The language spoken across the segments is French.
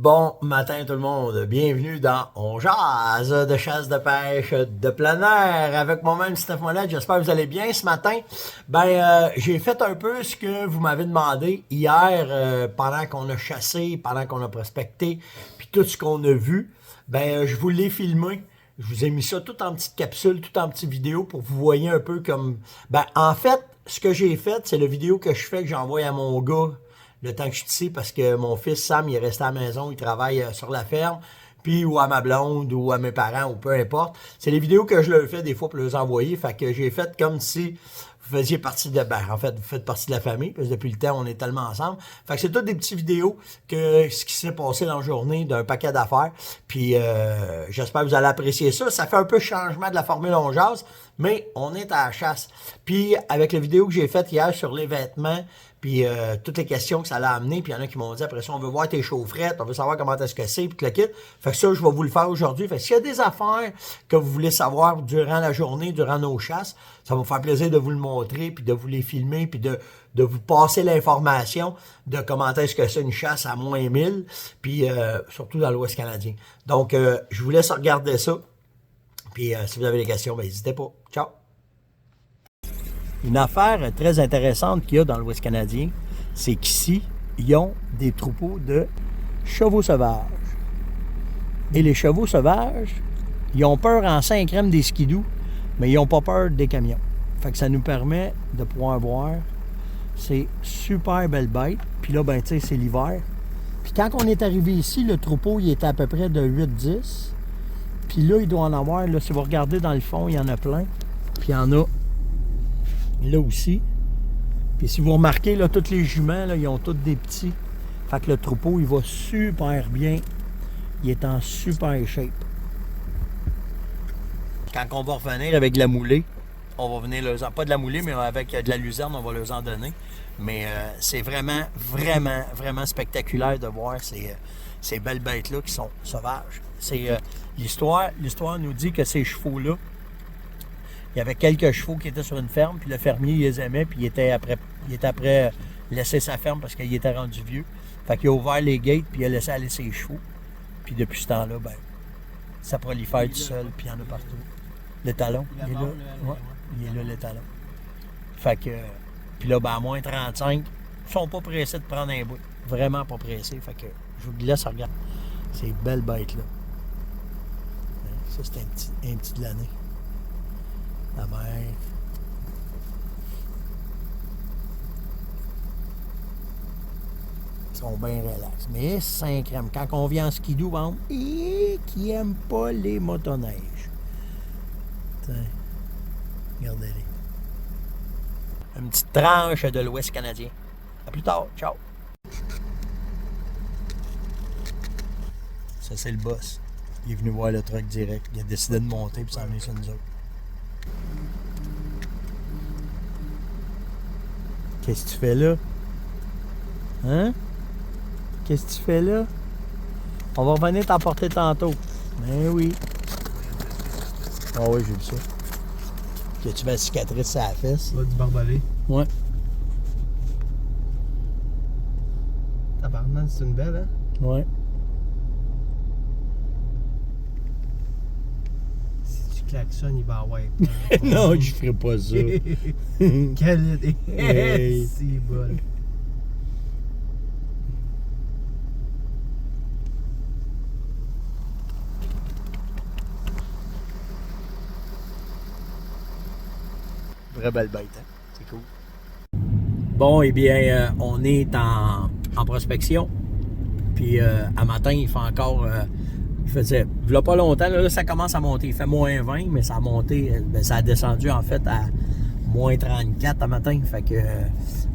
Bon matin tout le monde, bienvenue dans On jase de chasse de pêche de plein air avec moi-même Steph Monette. J'espère que vous allez bien ce matin. J'ai fait un peu ce que vous m'avez demandé hier pendant qu'on a chassé, pendant qu'on a prospecté, puis tout ce qu'on a vu. Je vous l'ai filmé. Je vous ai mis ça tout en petite capsule, tout en petite vidéo pour que vous voyez un peu comme... en fait, ce que j'ai fait, c'est la vidéo que je fais, que j'envoie à mon gars le temps que je suis ici, parce que mon fils Sam, il est resté à la maison, il travaille sur la ferme, puis ou à ma blonde, ou à mes parents, ou peu importe. C'est les vidéos que je leur fais des fois pour les envoyer, fait que j'ai fait comme si vous faisiez partie de... en fait, vous faites partie de la famille, parce que depuis le temps, on est tellement ensemble. Fait que c'est toutes des petites vidéos que ce qui s'est passé dans la journée d'un paquet d'affaires, puis j'espère que vous allez apprécier ça. Ça fait un peu changement de la formule On jase, mais on est à la chasse. Puis avec la vidéo que j'ai faite hier sur les vêtements, puis toutes les questions que ça l'a amené, puis il y en a qui m'ont dit après ça, on veut voir tes chaufferettes, on veut savoir comment est-ce que c'est, puis tout le kit. Fait que ça, je vais vous le faire aujourd'hui. Fait que s'il y a des affaires que vous voulez savoir durant la journée, durant nos chasses, ça va me faire plaisir de vous le montrer, puis de vous les filmer, puis de vous passer l'information de comment est-ce que c'est une chasse à moins 1000, puis surtout dans l'Ouest canadien. Donc, je vous laisse regarder ça. Puis si vous avez des questions, n'hésitez pas. Ciao! Une affaire très intéressante qu'il y a dans l'Ouest canadien, c'est qu'ici, ils ont des troupeaux de chevaux sauvages. Et les chevaux sauvages, ils ont peur en 5 crèmes des skidoo, mais ils n'ont pas peur des camions. Fait que ça nous permet de pouvoir voir ces super belles bêtes. Puis là, tu sais, c'est l'hiver. Puis quand on est arrivé ici, le troupeau, il était à peu près de 8-10. Puis là, il doit en avoir, là, si vous regardez dans le fond, il y en a plein. Puis il y en a là aussi. Puis si vous remarquez, là, tous les juments, là, ils ont tous des petits. Fait que le troupeau, il va super bien. Il est en super shape. Quand on va revenir avec de la moulée, on va venir leur en... Pas de la moulée, mais avec de la luzerne, on va leur en donner. Mais c'est vraiment, vraiment, vraiment spectaculaire de voir ces belles bêtes-là qui sont sauvages. C'est l'histoire nous dit que ces chevaux-là, il y avait quelques chevaux qui étaient sur une ferme, puis le fermier, il les aimait, puis il était après laisser sa ferme parce qu'il était rendu vieux. Fait qu'il a ouvert les gates, puis il a laissé aller ses chevaux. Puis depuis ce temps-là, ça prolifère tout seul, puis il y en a partout. Le talon, il est là. Ouais, il est là, le talon. Fait que, puis là, à moins 35, ils sont pas pressés de prendre un bout. Vraiment pas pressés. Fait que je vous laisse regarder ces belles bêtes-là. Ça, c'est un petit de l'année. La mère. Ils sont bien relax. Mais 5 crèmes. Quand on vient en skidoo, qui n'aime pas les motoneiges. Tiens, regardez-les. Une petite tranche de l'Ouest canadien. À plus tard. Ciao. Ça, c'est le boss. Il est venu voir le truck direct. Il a décidé de monter et s'en venir sur nous autres. Qu'est-ce que tu fais là? Hein? Qu'est-ce que tu fais là? On va revenir t'emporter tantôt. Ben oui. Ah oui, j'ai vu ça. Que tu vas la cicatrice à la fesse. Du barbelé. Ouais. Tabarnak, c'est une belle, hein? Ouais. Si tu klaxonnes, il va avoir. Non, je ferai pas ça. Quelle idée! Hey. C'est bon. Vraie belle bête, hein? C'est cool. Bon, eh bien, on est en prospection. Puis, à matin, il fait encore... il faisait... Il y a pas longtemps, là, ça commence à monter. Il fait moins 20, mais ça a monté... ça a descendu, en fait, à moins 34 à matin. Fait que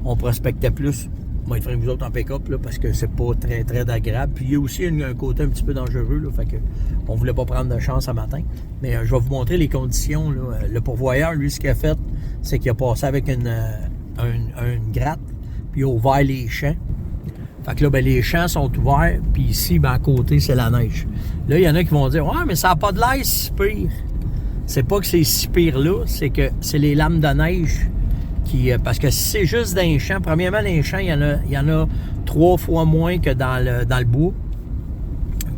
on prospectait plus. Moi, il ferait vous autres en pick-up, là, parce que c'est pas très, très agréable. Puis, il y a aussi un côté un petit peu dangereux, là. Fait que on voulait pas prendre de chance à matin. Mais je vais vous montrer les conditions, là. Le pourvoyeur, lui, ce qu'il a fait, c'est qu'il a passé avec une gratte, puis il a ouvert les champs. Fait que là, les champs sont ouverts, puis ici, à côté, c'est la neige. Là, il y en a qui vont dire « Ouais, mais ça n'a pas de l'air si pire. » C'est pas que c'est si pire là, c'est que c'est les lames de neige qui... parce que si c'est juste dans les champs, premièrement, dans les champs, il y en a 3 fois moins que dans le bois.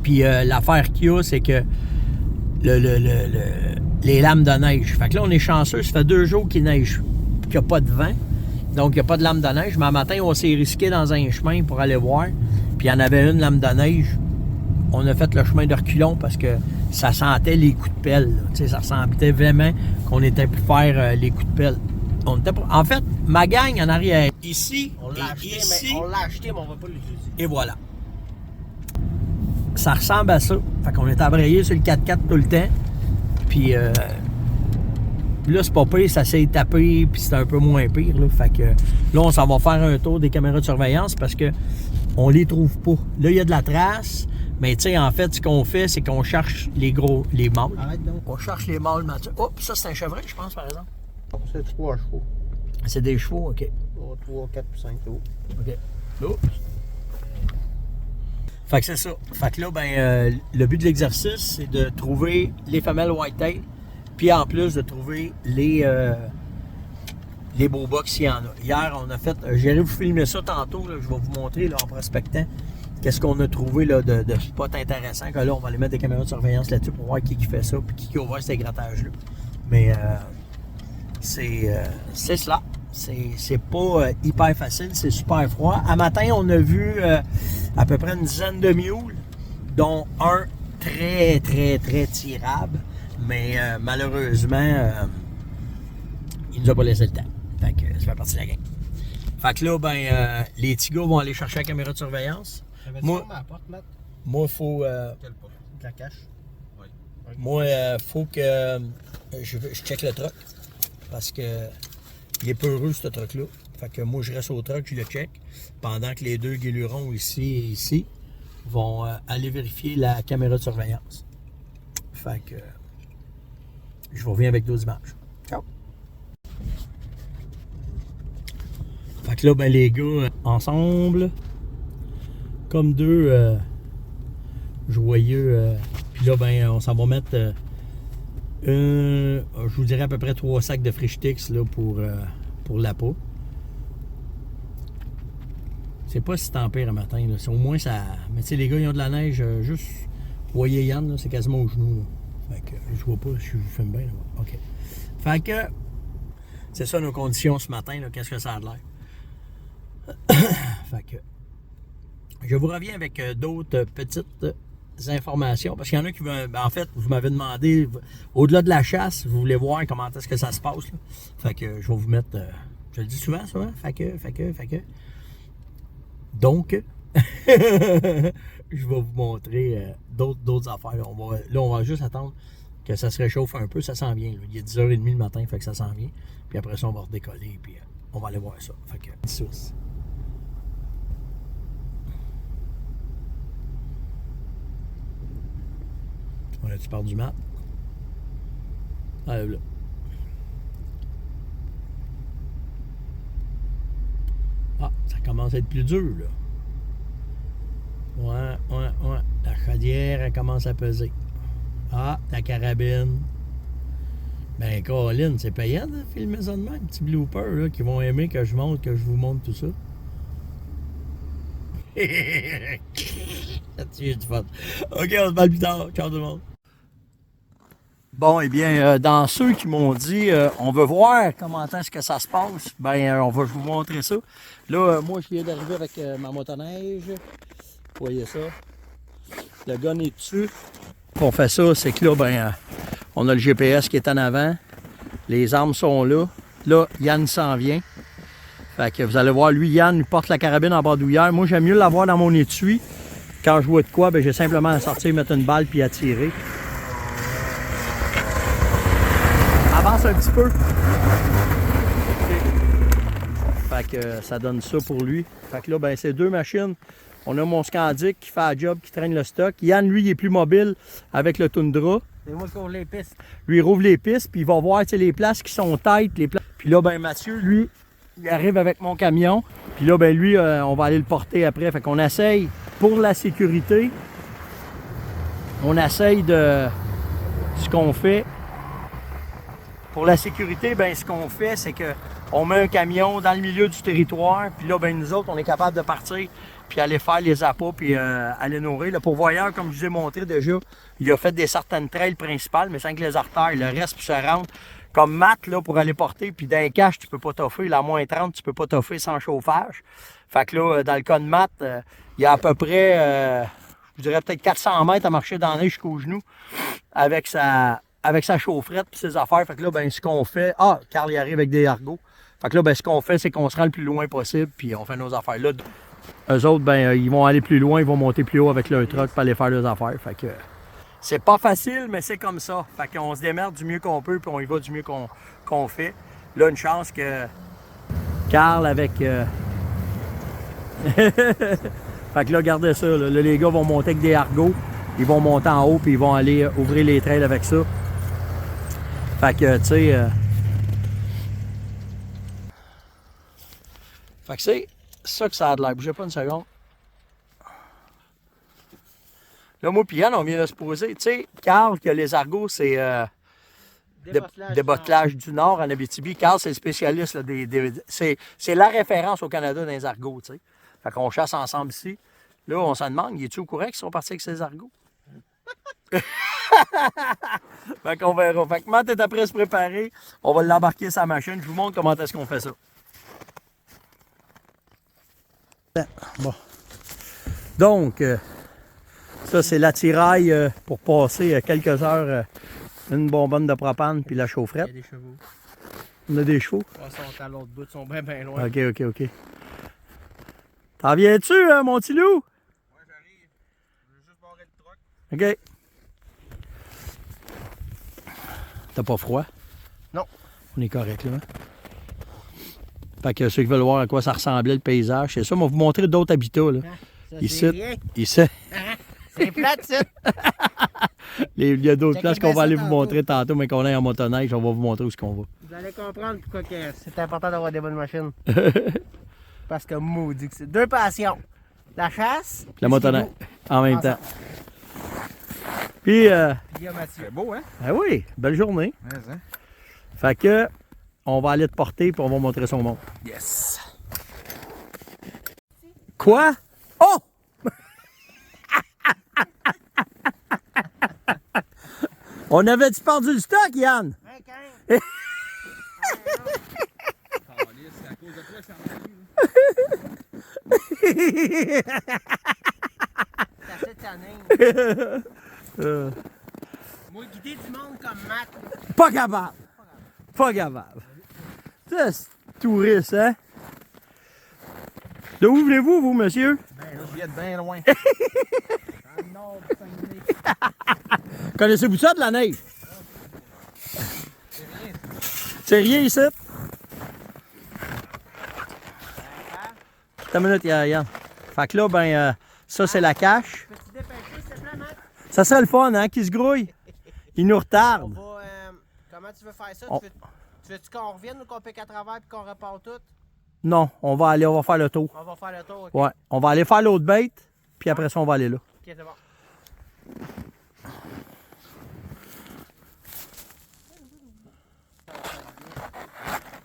Puis l'affaire qu'il y a, c'est que les lames de neige. Fait que là, on est chanceux. Ça fait 2 jours qu'il neige, qu'il n'y a pas de vent. Donc, il n'y a pas de lame de neige. Mais un matin, on s'est risqué dans un chemin pour aller voir. Puis, il y en avait une lame de neige. On a fait le chemin de reculons parce que ça sentait les coups de pelle. Ça ressemblait vraiment qu'on était pour faire les coups de pelle. En fait, ma gang en arrière, ici, On l'a acheté, mais on va pas l'utiliser. et voilà. Ça ressemble à ça. Fait qu'on est embrayé sur le 4x4 tout le temps. Puis là, c'est pas pire, ça s'est tapé, puis c'est un peu moins pire. Là. Fait que là, on s'en va faire un tour des caméras de surveillance parce que on les trouve pas. Là, il y a de la trace, mais tu sais, en fait, ce qu'on fait, c'est qu'on cherche les mâles. Arrête donc. On cherche les mâles matures. Oh, puis ça, c'est un chevreuil, je pense, par exemple. C'est 3 chevaux. C'est des chevaux, OK. 3, 4 puis 5 chevaux. OK. Oups. Fait que c'est ça. Fait que là, ben, le but de l'exercice, c'est de trouver les femelles whitetail, puis en plus de trouver les beaux box s'il y en a. Hier, on a fait, j'irai vous filmer ça tantôt, là, je vais vous montrer là, en prospectant qu'est-ce qu'on a trouvé là, de spots intéressants, que là, on va aller mettre des caméras de surveillance là-dessus pour voir qui fait ça, puis qui a ouvert ces grattages-là. Mais c'est cela. C'est pas hyper facile, c'est super froid. À matin, on a vu à peu près une dizaine de mules, dont un très, très, très tirable. Mais malheureusement, il nous a pas laissé le temps. Fait que ça fait partie de la game. Fait que là, ben, les petits gars vont aller chercher la caméra de surveillance. Moi, à la porte, Matt? Moi, faut... Quelle porte? De la cache? Oui. Moi, faut que je check le truck. Parce que il est peureux, ce truck-là. Fait que moi, je reste au truck, je le check. Pendant que les 2 guélurons ici et ici vont aller vérifier la caméra de surveillance. Fait que je vous reviens avec d'autres images. Ciao! Fait que là, ben, les gars, ensemble, comme 2 joyeux. Puis là, ben, on s'en va mettre... je vous dirais à peu près 3 sacs de Frichtix là, pour la peau. C'est pas si tempère un matin. Là. Au moins ça. Mais tu sais, les gars, ils ont de la neige juste. Vous voyez Yann, là, c'est quasiment au genou. Là. Fait que je vois pas, je filme bien. Là. OK. Fait que c'est ça nos conditions ce matin. Qu'est-ce que ça a de l'air? Fait que je vous reviens avec d'autres petites informations, parce qu'il y en a qui veulent, en fait, vous m'avez demandé, au-delà de la chasse, vous voulez voir comment est-ce que ça se passe, là. Fait que je vais vous mettre, je le dis souvent, fait que. Donc, je vais vous montrer d'autres affaires. Là, on va juste attendre que ça se réchauffe un peu, ça s'en vient, là. Il est 10h30 le matin, fait que ça s'en vient, puis après ça, on va redécoller, puis on va aller voir ça. Fait que, sauce. Là, tu parles du mat. Allez, là. Ah, ça commence à être plus dur, là. Ouais. La chaudière, elle commence à peser. Ah, la carabine. Ben, Colin, c'est payant de filmer ça de même. Petit blooper, là, qui vont aimer que je vous montre tout ça. C'est du fun. OK, on se parle plus tard. Ciao tout le monde. Bon, eh bien, dans ceux qui m'ont dit on veut voir comment est-ce que ça se passe, ben on va vous montrer ça. Là, moi, je viens d'arriver avec ma motoneige. Vous voyez ça. Le gun est dessus. On fait ça, c'est que là, ben, on a le GPS qui est en avant. Les armes sont là. Là, Yann s'en vient. Fait que vous allez voir, lui, Yann, il porte la carabine en bandoulière. Moi, j'aime mieux l'avoir dans mon étui. Quand je vois de quoi, ben, j'ai simplement à sortir, mettre une balle puis à tirer. Avance un petit peu. Fait que ça donne ça pour lui. Fait que là, ben, c'est 2 machines. On a mon Scandic qui fait la job, qui traîne le stock. Yann, lui, il est plus mobile avec le Tundra. C'est moi qui ouvre les pistes. Lui, il rouvre les pistes, puis il va voir les places qui sont tight. Puis là, ben, Mathieu, lui, il arrive avec mon camion. Puis là, ben, lui, on va aller le porter après. Fait qu'on essaye, pour la sécurité, on essaye de... Ce qu'on fait... Pour la sécurité, ben, ce qu'on fait, c'est que on met un camion dans le milieu du territoire, puis là, ben nous autres, on est capable de partir, puis aller faire les appâts, puis aller nourrir. Le pourvoyeur, comme je vous ai montré déjà, il a fait des certaines trails principales, mais sans que les artères, le reste, puis se rentre. Comme Matt, là, pour aller porter, puis d'un cache, tu peux pas toffer. La moins 30, tu peux pas toffer sans chauffage. Fait que là, dans le cas de Matt, il y a à peu près, je dirais peut-être 400 mètres à marcher dans la neige jusqu'aux genoux avec sa chaufferette puis ses affaires. Fait que là, ben, ce qu'on fait... Ah, Carl y arrive avec des argots. Fait que là, ben, ce qu'on fait, c'est qu'on se rend le plus loin possible, puis on fait nos affaires là. Eux autres, ben, ils vont aller plus loin, ils vont monter plus haut avec leur truck pour aller faire leurs affaires. Fait que... C'est pas facile, mais c'est comme ça. Fait qu'on se démerde du mieux qu'on peut, puis on y va du mieux qu'on fait. Là, une chance que Carl avec... Fait que là, regardez ça. Là, les gars vont monter avec des argots. Ils vont monter en haut, puis ils vont aller ouvrir les trails avec ça. Fait que, tu sais... Fait que c'est ça que ça a de l'air. Bougez pas une seconde. Là, moi et Yann, on vient de se poser. Tu sais, Carl, que les argots, c'est débottelage du Nord en Abitibi. Carl, c'est le spécialiste. Là, c'est la référence au Canada dans les argots, tu sais. Fait qu'on chasse ensemble ici. Là, on se demande, est-tu au courant qu'ils sont partis avec ces argots? Fait qu'on verra. Fait que Matt est après se préparer. On va l'embarquer sur la machine. Je vous montre comment est-ce qu'on fait ça. Bon. Donc... ça, c'est l'attirail pour passer quelques heures une bonbonne de propane puis la chaufferette. Il y a des chevaux. On a des chevaux? Ils sont à l'autre bout, ils sont bien loin. OK. T'en viens-tu, mon petit loup? Ouais, j'arrive. Je veux juste barrer le truck. OK. T'as pas froid? Non. On est correct, là. Fait que ceux qui veulent voir à quoi ça ressemblait le paysage, c'est ça. On va vous montrer d'autres habitats, là. Ça, Ici. C'est plate, ça. Il y a d'autres places qu'on va aller vous tantôt. montrer tantôt, mais qu'on est en motoneige, on va vous montrer où est-ce qu'on va. Vous allez comprendre pourquoi c'est important d'avoir des bonnes machines. Parce que maudit que c'est deux passions. La chasse. La motoneige, en même temps. Puis, Puis Mathieu. C'est beau, hein? ah oui, belle journée. Ouais, hein? Fait que, on va aller te porter puis on va montrer son monde. Yes. Quoi? Oh! On avait-tu perdu le stock, Yann? C'est à cause de toi, c'est assez tannin. Moi, guider du monde comme Matt. Pas capable. Pas capable. C'est touriste, hein? De où venez-vous, vous, monsieur? Ben là, je viens de bien loin. Dans le nord du Saguenay. Connaissez-vous ça de la neige? C'est rien ici? Attends une minute, Yann. Fait que là, ben, ça, c'est la cache. Peux-tu dépêcher, s'il te plaît, Matt? Ça serait le fun, hein, qui se grouille. Il nous On retarde. va, comment tu veux faire ça? On- Tu veux-tu qu'on revienne ou qu'on pique à travers et qu'on repart tout? Non, on va faire le tour. On va faire le tour, ok? Ouais, on va aller faire l'autre bête, puis après ça, on va aller là. Ok, c'est bon.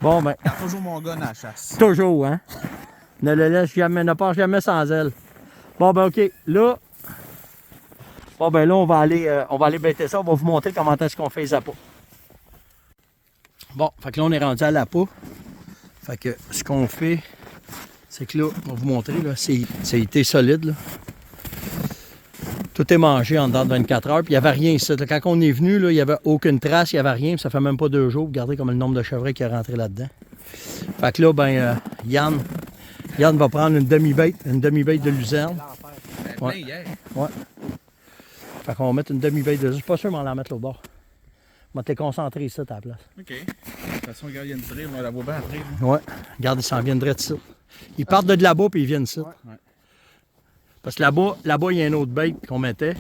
Bon, ben, Toujours mon gun à la chasse. toujours, hein. Ne le laisse jamais, ne part jamais sans elle. Bon, ben, OK, là... Bon, ben là, on va aller bêter ça. On va vous montrer comment est-ce qu'on fait les appâts. Bon, fait que là, on est rendu à l'appât. Fait que ce qu'on fait, c'est que là, on va vous montrer, là, c'est été solide, là. Tout est mangé en dedans de 24 heures, puis il n'y avait rien ici. Là, quand on est venu, là, il n'y avait aucune trace, il n'y avait rien, puis ça fait même pas 2 jours. Regardez comme le nombre de chevreuils qui est rentré là-dedans. Fait que là, ben, Yann va prendre une demi-bête de luzerne. Plein hier. Ouais. Fait qu'on va mettre une demi-bête de luzerne. Je suis pas sûr qu'on va la mettre l'autre bord. On va te concentrer ici à ta place. OK. De toute façon, regarde, il y a une drill, on la voit bien après. Ouais. Regarde, ils s'en viennent direct ici. Ils partent de là-bas, puis ils viennent ici. Ouais. Parce que là-bas, il y a une autre bête qu'on mettait.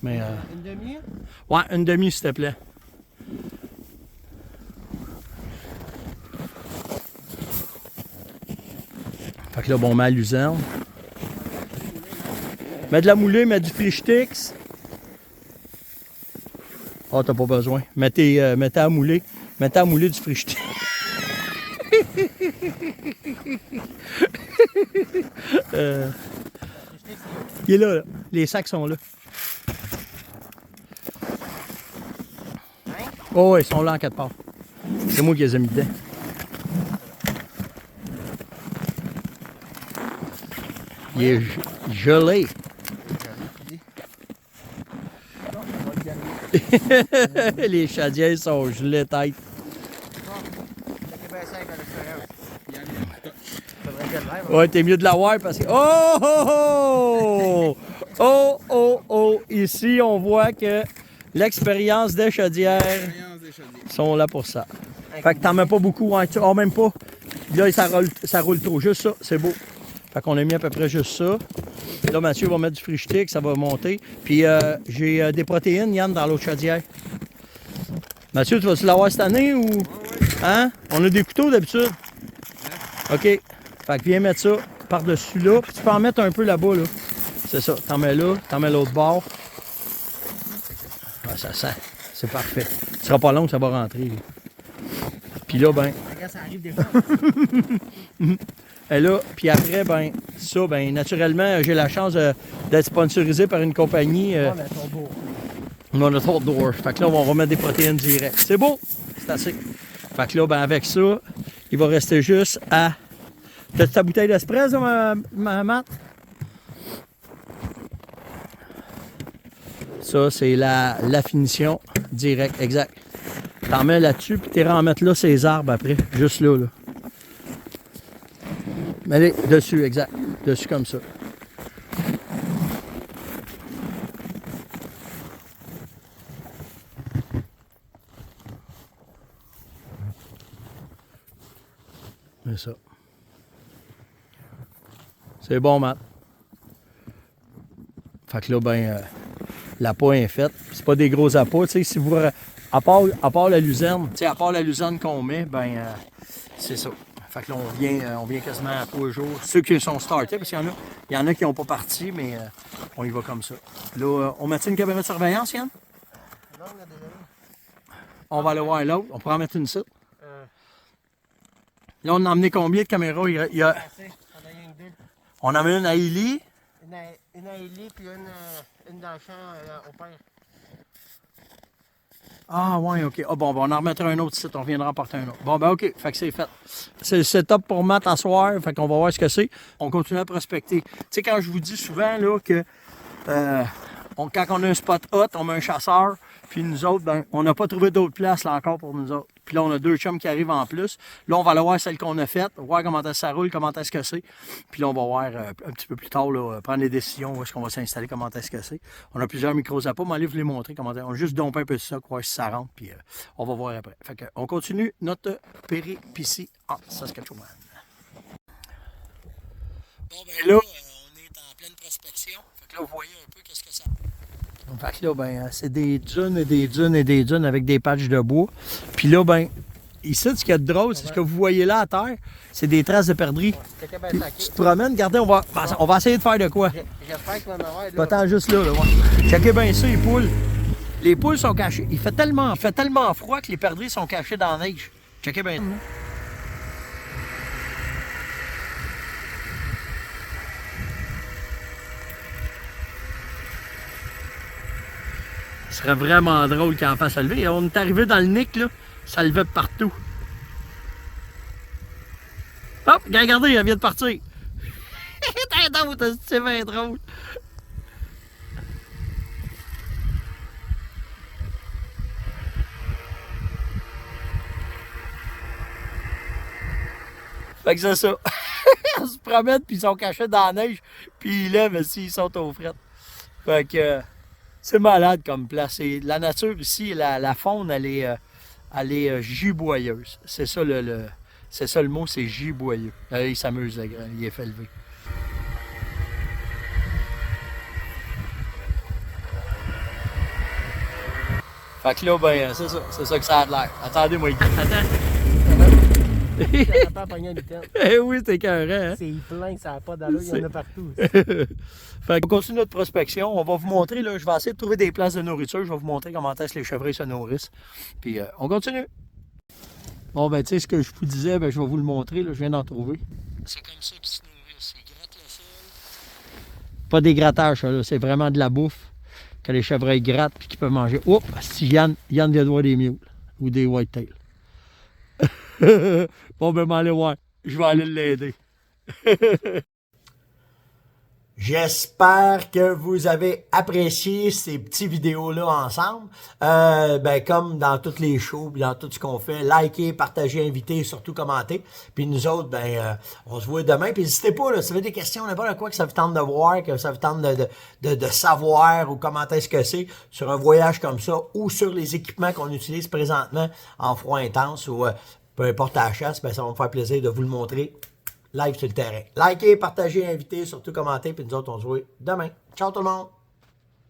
Mais, Une demi? ouais, une demi, s'il te plaît. Fait que là, bon, on met la luzerne. Mets de la moulée, mets du Frichtix. Ah, t'as pas besoin. Mettez à mouler. Mettez à mouler du Frichtix. Il est là, là. Les sacs sont là. Oh, ils sont là en quatre parts. C'est moi qui les ai mis dedans. Il est gelé. Les chaudières sont gelées tête. Ouais, t'es mieux de l'avoir parce que... Oh, oh, oh! Oh, oh, oh! Ici, on voit que l'expérience des chaudières sont là pour ça. Fait que t'en mets pas beaucoup, hein? Oh, même pas. Là, ça roule trop. Juste ça, c'est beau. Fait qu'on a mis à peu près juste ça. Là, Mathieu va mettre du frigidaire, ça va monter. Puis j'ai des protéines, Yann, dans l'autre chaudière. Mathieu, tu vas-tu l'avoir cette année ou... Hein? On a des couteaux d'habitude. OK. Fait que viens mettre ça par-dessus là. Puis tu peux en mettre un peu là-bas, là. C'est ça. T'en mets là, t'en mets l'autre bord. Ah, ça sent. C'est parfait. Ce sera pas long, ça va rentrer. Là. Puis là, ben... Ça arrive des fois. Et là, puis après, ben, ça, ben, naturellement, j'ai la chance d'être sponsorisé par une compagnie. On a ton door. Fait que là, on va remettre des protéines directes. C'est beau! C'est assez. Fait que là, ben, avec ça, il va rester juste à... T'as ta bouteille d'espresso, ma Matt? Ça, c'est la finition directe, exact. T'en mets là-dessus, puis t'es en mettre là ces arbres après, juste là, là. Mets-les dessus, exact. Dessus comme ça. C'est ça. C'est bon, Matt. Fait que là, ben, l'appât est faite. C'est pas des gros appâts, tu sais, si vous... À part la luzerne, tu sais, à part la luzerne qu'on met, ben, c'est ça. Fait que là, on vient quasiment à 3 jours. Ceux qui sont startés, parce qu'il y en a qui n'ont pas parti, mais on y va comme ça. Là, on met une caméra de surveillance, Yann? Non, on a déjà eu. On va aller voir l'autre. On pourra en mettre une site. Là, on a emmené combien de caméras? On en a mis une à Illy. Une à Illy, puis une dans le champ au père. Ah, ouais, OK. Ah, bon, ben, on en remettra un autre site. On viendra en porter un autre. Bon, ben, OK. Fait que c'est fait. C'est le setup pour Matt à soir. Fait qu'on va voir ce que c'est. On continue à prospecter. Tu sais, quand je vous dis souvent, là, que quand on a un spot hot, on met un chasseur. Puis nous autres, ben, on n'a pas trouvé d'autres places, là, encore pour nous autres. Puis là, on a 2 chums qui arrivent en plus. Là, on va aller voir celle qu'on a faite, voir comment ça roule, comment est-ce que c'est. Puis là, on va voir un petit peu plus tard, là, prendre les décisions, où est-ce qu'on va s'installer, comment est-ce que c'est. On a plusieurs micros à pas, mais allez vous les montrer comment on a juste dompé un peu de ça, voir si ça rentre, puis on va voir après. Fait que, on continue notre péripétie en Saskatchewan. Bon, ben là, on est en pleine prospection. Fait que là, vous voyez un peu qu'est-ce que ça... Fait que là, ben, c'est des dunes et des dunes et des dunes avec des patchs de bois. Puis là, ben, ici, ce qu'il y a de drôle, c'est ce que vous voyez là à terre, c'est des traces de perdrix. Puis, tu te promènes, regardez, on va essayer de faire de quoi? J'espère qu'il va en avoir. Pas tant juste là, ouais. Checkez bien ça, les poules. Les poules sont cachées. Il fait tellement froid que les perdrix sont cachés dans la neige. Checkez bien ça. Ce serait vraiment drôle qu'il en fasse lever. On est arrivé dans le nick, là, ça levait partout. Hop, regardez, elle vient de partir. C'est bien drôle. Fait que c'est ça. Ils se promènent, puis ils sont cachés dans la neige, puis ils lèvent aussi, ils sont aux frettes. Fait que... c'est malade comme place. Et la nature ici, la faune, elle est giboyeuse. C'est ça le mot, c'est giboyeux. Là, il s'amuse, il est fait lever. Fait que là, ben, c'est ça que ça a l'air. Attendez-moi, attends. Pas pogner une tête. Eh oui, c'est écœurant, hein? C'est plein, ça n'a pas d'allure, il y en a partout. Fait qu'on continue notre prospection. On va vous montrer, là, je vais essayer de trouver des places de nourriture. Je vais vous montrer comment est-ce que les chevreuils se nourrissent. Puis on continue. Bon, ben, tu sais, ce que je vous disais, ben, je vais vous le montrer, là, je viens d'en trouver. C'est comme ça qu'ils se nourrissent. Ils grattent le sol. Pas des grattages, ça, là. C'est vraiment de la bouffe que les chevreuils grattent puis qu'ils peuvent manger. Oh, si Yann vient de voir des mules ou des whitetails. Bon, ben, m'en aller voir. Je vais aller l'aider. J'espère que vous avez apprécié ces petites vidéos-là ensemble. Ben, comme dans toutes les shows, puis dans tout ce qu'on fait, likez, partagez, invitez, surtout commentez. Puis nous autres, ben, on se voit demain. Puis n'hésitez pas, là, si vous avez des questions, n'importe quoi que ça vous tente de voir, que ça vous tente de savoir ou comment est-ce que c'est sur un voyage comme ça ou sur les équipements qu'on utilise présentement en froid intense ou peu importe la chasse, ben, ça va me faire plaisir de vous le montrer live sur le terrain. Likez, partagez, invitez, surtout commentez, puis nous autres, on se voit demain. Ciao tout le monde!